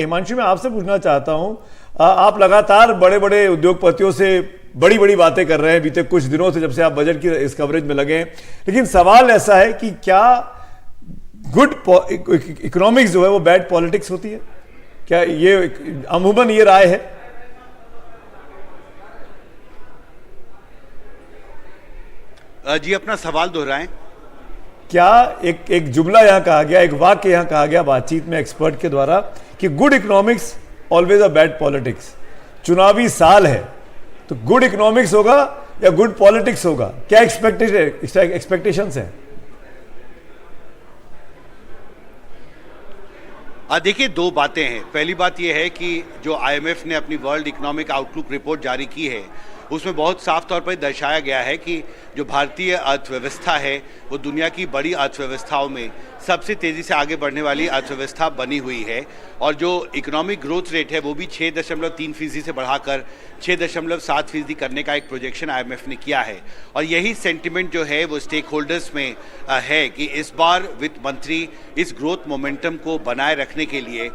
हिमांशु, मैं आपसे पूछना चाहता हूं, आप लगातार बड़े बड़े उद्योगपतियों से बड़ी बड़ी बातें कर रहे हैं बीते कुछ दिनों से, जब से आप बजट की इस कवरेज में लगे हैं। लेकिन सवाल ऐसा है कि क्या गुड इकोनॉमिक्स जो है वो बैड पॉलिटिक्स होती है? क्या ये अमूमन ये राय है? जी, अपना सवाल दोहराएं। क्या एक जुमला यहां कहा गया, एक वाक्य यहां कहा गया बातचीत में एक्सपर्ट के द्वारा कि good economics always a bad politics. चुनावी साल है तो गुड इकोनॉमिक्स होगा या गुड पॉलिटिक्स होगा? क्या एक्सपेक्टेशंस हैं? देखिए, दो बातें हैं। पहली बात यह है कि जो आईएमएफ ने अपनी वर्ल्ड इकोनॉमिक आउटलुक रिपोर्ट जारी की है, उसमें बहुत साफ तौर पर दर्शाया गया है कि जो भारतीय अर्थव्यवस्था है वो दुनिया की बड़ी अर्थव्यवस्थाओं में सबसे तेज़ी से आगे बढ़ने वाली अर्थव्यवस्था बनी हुई है। और जो इकोनॉमिक ग्रोथ रेट है वो भी 6.3% से बढ़ाकर 6.7% करने का एक प्रोजेक्शन आईएमएफ ने किया है। और यही सेंटिमेंट जो है वो स्टेक होल्डर्स में है कि इस बार वित्त मंत्री इस ग्रोथ मोमेंटम को बनाए रखने के लिए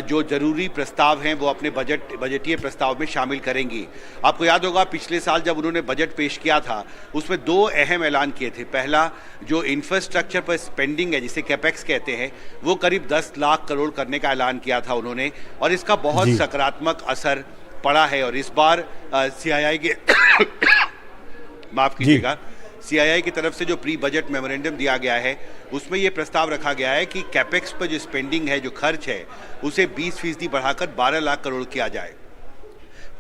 जो ज़रूरी प्रस्ताव हैं वो अपने बजटीय प्रस्ताव में शामिल करेंगी। आपको याद होगा, पिछले साल जब उन्होंने बजट पेश किया था उसमें दो अहम ऐलान किए थे। पहला, जो इंफ्रास्ट्रक्चर पर स्पेंडिंग है जिसे कैपेक्स कहते हैं, वो करीब 10 लाख करोड़ करने का ऐलान किया था उन्होंने, और इसका बहुत सकारात्मक असर पड़ा है। और इस बार सीआईआई के माफ कीजिएगा, सीआईआई की तरफ से जो प्री बजट मेमोरेंडम दिया गया है उसमें यह प्रस्ताव रखा गया है कि कैपेक्स पर जो स्पेंडिंग है, जो खर्च है, उसे 20% बढ़ाकर 12 लाख करोड़ किया जाए।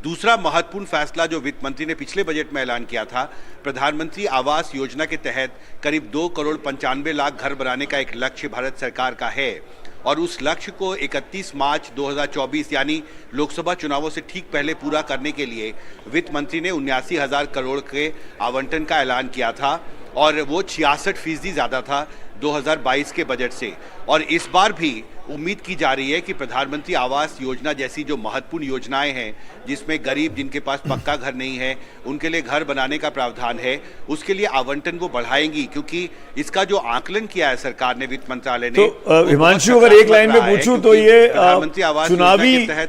दूसरा महत्वपूर्ण फैसला जो वित्त मंत्री ने पिछले बजट में ऐलान किया था, प्रधानमंत्री आवास योजना के तहत करीब 2,95,00,000 घर बनाने का एक लक्ष्य भारत सरकार का है। और उस लक्ष्य को 31 मार्च 2024 यानी लोकसभा चुनावों से ठीक पहले पूरा करने के लिए वित्त मंत्री ने 79,000 करोड़ के आवंटन का ऐलान किया था, और वो 66% ज़्यादा था 2022 के बजट से। और इस बार भी उम्मीद की जा रही है कि प्रधानमंत्री आवास योजना जैसी जो महत्वपूर्ण योजनाएं हैं, जिसमें गरीब जिनके पास पक्का घर नहीं है उनके लिए घर बनाने का प्रावधान है, उसके लिए आवंटन वो बढ़ाएंगी, क्योंकि इसका जो आकलन किया है सरकार ने, वित्त मंत्रालय ने। तो हिमांशु, अगर एक लाइन में पूछूं तो ये प्रधानमंत्री आवास योजना के तहत